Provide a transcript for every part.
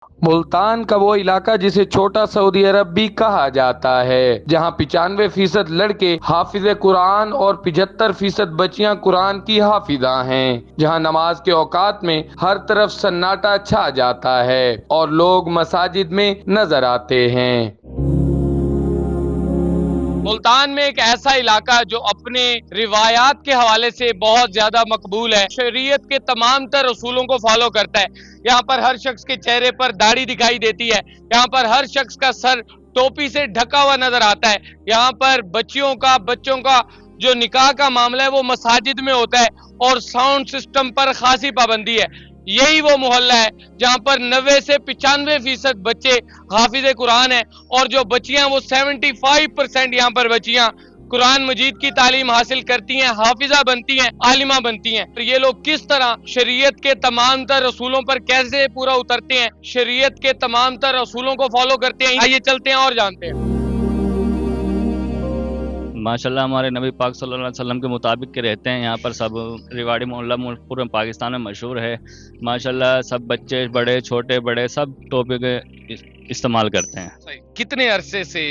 ملتان کا وہ علاقہ جسے چھوٹا سعودی عرب بھی کہا جاتا ہے، جہاں 95% لڑکے حافظ قرآن اور 75% بچیاں قرآن کی حافظہ ہیں، جہاں نماز کے اوقات میں ہر طرف سناٹا چھا جاتا ہے اور لوگ مساجد میں نظر آتے ہیں۔ ملتان میں ایک ایسا علاقہ جو اپنے روایات کے حوالے سے بہت زیادہ مقبول ہے، شریعت کے تمام تر اصولوں کو فالو کرتا ہے۔ یہاں پر ہر شخص کے چہرے پر داڑھی دکھائی دیتی ہے، یہاں پر ہر شخص کا سر ٹوپی سے ڈھکا ہوا نظر آتا ہے، یہاں پر بچوں کا جو نکاح کا معاملہ ہے وہ مساجد میں ہوتا ہے اور ساؤنڈ سسٹم پر خاصی پابندی ہے۔ یہی وہ محلہ ہے جہاں پر 90 سے 95% بچے حافظ قرآن ہیں، اور جو بچیاں وہ 75% یہاں پر بچیاں قرآن مجید کی تعلیم حاصل کرتی ہیں، حافظہ بنتی ہیں، عالمہ بنتی ہیں۔ یہ لوگ کس طرح شریعت کے تمام تر اصولوں پر کیسے پورا اترتے ہیں، شریعت کے تمام تر اصولوں کو فالو کرتے ہیں، آئیے چلتے ہیں اور جانتے ہیں۔ ماشاءاللہ ہمارے نبی پاک صلی اللہ علیہ وسلم کے مطابق کے رہتے ہیں۔ یہاں پر سب ریواڑی محلہ پورے پاکستان میں مشہور ہے۔ ماشاءاللہ سب بچے بڑے چھوٹے بڑے سب ٹوپی کے استعمال کرتے ہیں۔ کتنے عرصے سے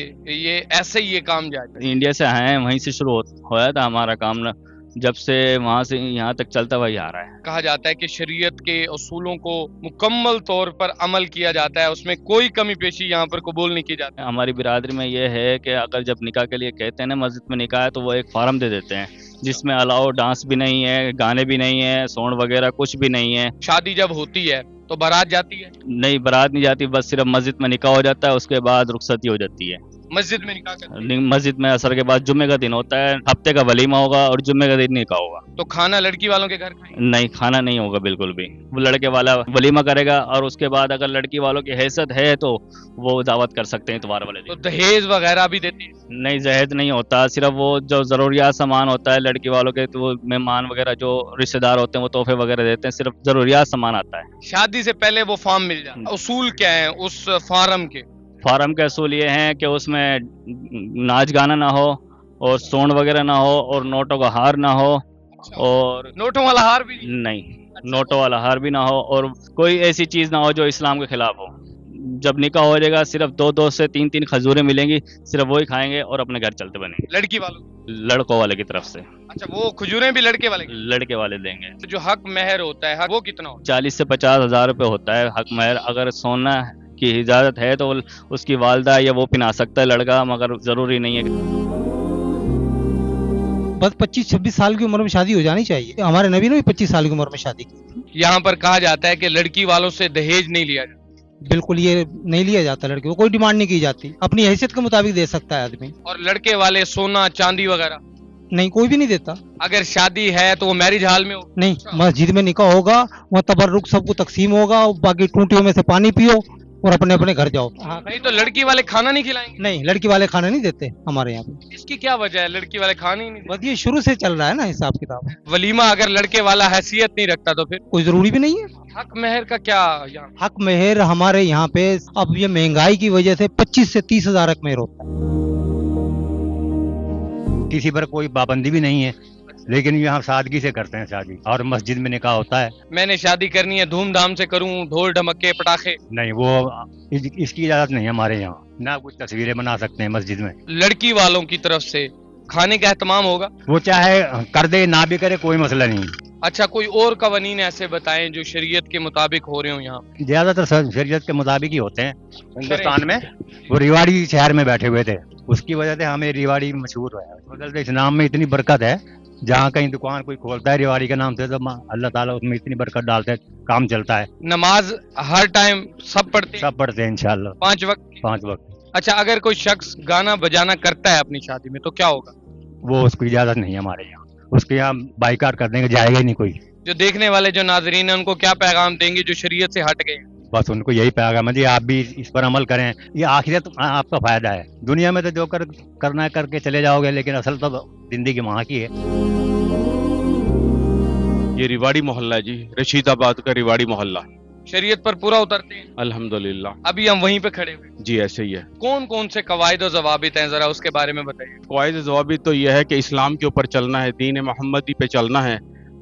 ایسے ہی یہ کام جاری ہے؟ انڈیا سے آئے ہیں، وہیں سے شروع ہوا تھا ہمارا کام، جب سے وہاں سے یہاں تک چلتا وہی آ رہا ہے۔ کہا جاتا ہے کہ شریعت کے اصولوں کو مکمل طور پر عمل کیا جاتا ہے، اس میں کوئی کمی پیشی یہاں پر قبول نہیں کی جاتی۔ ہماری برادری میں یہ ہے کہ اگر جب نکاح کے لیے کہتے ہیں نا مسجد میں نکاح ہے، تو وہ ایک فارم دے دیتے ہیں جس میں الاؤ ڈانس بھی نہیں ہے، گانے بھی نہیں ہے، ساؤنڈ وغیرہ کچھ بھی نہیں ہے۔ شادی جب ہوتی ہے تو بارات جاتی ہے؟ نہیں، بارات نہیں جاتی، بس صرف مسجد میں نکاح ہو جاتا ہے، اس کے بعد رخصتی ہو جاتی ہے۔ مسجد میں نکاح کرتے ہیں؟ مسجد میں عصر کے بعد جمعے کا دن ہوتا ہے، ہفتے کا ولیمہ ہوگا اور جمعے کا دن نکاح ہوگا۔ تو کھانا لڑکی والوں کے گھر کھائیں؟ نہیں، کھانا نہیں ہوگا بالکل بھی، وہ لڑکے والا ولیمہ کرے گا، اور اس کے بعد اگر لڑکی والوں کی حیثیت ہے تو وہ دعوت کر سکتے ہیں اتوار والے تو دن۔ دہیز وغیرہ بھی دیتے ہیں؟ نہیں، جہیز نہیں ہوتا، صرف وہ جو ضروریات سامان ہوتا ہے لڑکی والوں کے، تو وہ مہمان وغیرہ جو رشتہ دار ہوتے ہیں وہ تحفے وغیرہ دیتے ہیں، صرف ضروریات سامان آتا ہے۔ شادی سے پہلے وہ فارم مل جاتا ہے، اصول کیا ہیں اس فارم کے؟ فارم کے اصول یہ ہیں کہ اس میں ناچ گانا نہ ہو اور سونڈ وغیرہ نہ ہو اور نوٹوں کا ہار نہ ہو، اور نوٹوں والا ہار بھی؟ نہیں، نوٹوں والا ہار بھی نہ ہو، اور کوئی ایسی چیز نہ ہو جو اسلام کے خلاف ہو۔ جب نکاح ہو جائے گا صرف 2 سے 3 کھجوریں ملیں گی، صرف وہی کھائیں گے اور اپنے گھر چلتے بنیں گے۔ لڑکی والوں؟ لڑکوں والے کی طرف سے۔ اچھا، وہ کھجوریں بھی لڑکے والے؟ لڑکے والے دیں گے۔ جو حق مہر ہوتا ہے وہ کتنا ہوتا 40 سے 50 ہزار روپے ہوتا ہے حق مہر۔ اگر سونا کی اجازت ہے تو اس کی والدہ یا وہ پہنا سکتا ہے لڑکا، مگر ضروری نہیں ہے۔ بس 25-26 سال کی عمر میں شادی ہو جانی چاہیے۔ ہمارے نبی نے بھی 25 سال کی عمر میں شادی کی تھی۔ یہاں پر کہا جاتا ہے کہ لڑکی والوں سے دہیج نہیں لیا جاتا؟ بالکل یہ نہیں لیا جاتا، لڑکی کو کوئی ڈیمانڈ نہیں کی جاتی، اپنی حیثیت کے مطابق دے سکتا ہے آدمی۔ اور لڑکے والے سونا چاندی وغیرہ؟ نہیں، کوئی بھی نہیں دیتا۔ اگر شادی ہے تو وہ میرج ہال میں ہو؟ نہیں، مسجد میں نکاح ہوگا، وہاں تبرک سب کو تقسیم ہوگا، باقی ٹونٹیوں میں سے پانی پیو اور اپنے اپنے گھر جاؤ۔ نہیں تو لڑکی والے کھانا نہیں کھلائیں گے؟ نہیں، لڑکی والے کھانا نہیں دیتے ہمارے یہاں پہ۔ اس کی کیا وجہ ہے؟ لڑکی والے کھانے ہی نہیں بس یہ شروع سے چل رہا ہے نا حساب کتاب، دیتے؟ ولیمہ اگر لڑکے والا حیثیت نہیں رکھتا تو پھر کوئی ضروری بھی نہیں ہے۔ حق مہر کا کیا یہاں؟ حق مہر ہمارے یہاں پہ اب یہ مہنگائی کی وجہ سے 25 سے 30 ہزار حق مہر ہوتا ہے۔ کسی پر کوئی پابندی بھی نہیں ہے، لیکن یہاں سادگی سے کرتے ہیں شادی، اور مسجد میں نکاح ہوتا ہے۔ میں نے شادی کرنی ہے دھوم دھام سے کروں، ڈھول ڈھمکے پٹاخے؟ نہیں، وہ اس کی اجازت نہیں ہے ہمارے یہاں، نہ کچھ تصویریں بنا سکتے ہیں مسجد میں۔ لڑکی والوں کی طرف سے کھانے کا اہتمام ہوگا؟ وہ چاہے کر دے نہ بھی کرے کوئی مسئلہ نہیں۔ اچھا، کوئی اور قوانین ایسے بتائیں جو شریعت کے مطابق ہو رہے ہوں یہاں؟ زیادہ تر شریعت کے مطابق ہی ہوتے ہیں ہندوستان میں۔ وہ ریواڑی شہر میں بیٹھے ہوئے تھے، اس کی وجہ سے ہمیں ریواڑی مشہور ہے۔ بدل سے اس نام میں اتنی برکت ہے، جہاں کہیں دکان کوئی کھولتا ہے ریواڑی کے نام سے تو اللہ تعالیٰ اس میں اتنی برکت ڈالتے ہیں، کام چلتا ہے۔ نماز ہر ٹائم سب پڑھتے ہیں؟ سب پڑھتے ہیں انشاءاللہ، 5 وقت؟ 5 وقت۔ اچھا، اگر کوئی شخص گانا بجانا کرتا ہے اپنی شادی میں تو کیا ہوگا؟ وہ اس کو اجازت نہیں ہے ہمارے یہاں، اس کے یہاں بائیکاٹ کر دیں گے، جائے گا ہی نہیں کوئی۔ جو دیکھنے والے جو ناظرین ہیں ان کو کیا پیغام دیں گے جو شریعت سے ہٹ گئے ہیں؟ بس ان کو یہی پیغام ہے جی، آپ بھی اس پر عمل کریں، یہ آخرت آپ کا فائدہ ہے۔ دنیا میں تو جو کرنا ہے کر کے چلے جاؤ گے، لیکن اصل تو زندگی وہاں کی ہے۔ یہ ریواڑی محلہ ہے جی، رشید آباد کا ریواڑی محلہ۔ شریعت پر پورا اترتے ہیں؟ الحمدللہ ابھی ہم وہیں پہ کھڑے ہوئے۔ جی، ایسے ہی ہے۔ کون کون سے قواعد و ضوابط ہیں، ذرا اس کے بارے میں بتائیے۔ قواعد ضوابط تو یہ ہے کہ اسلام کے اوپر چلنا ہے، دین محمدی پہ چلنا ہے،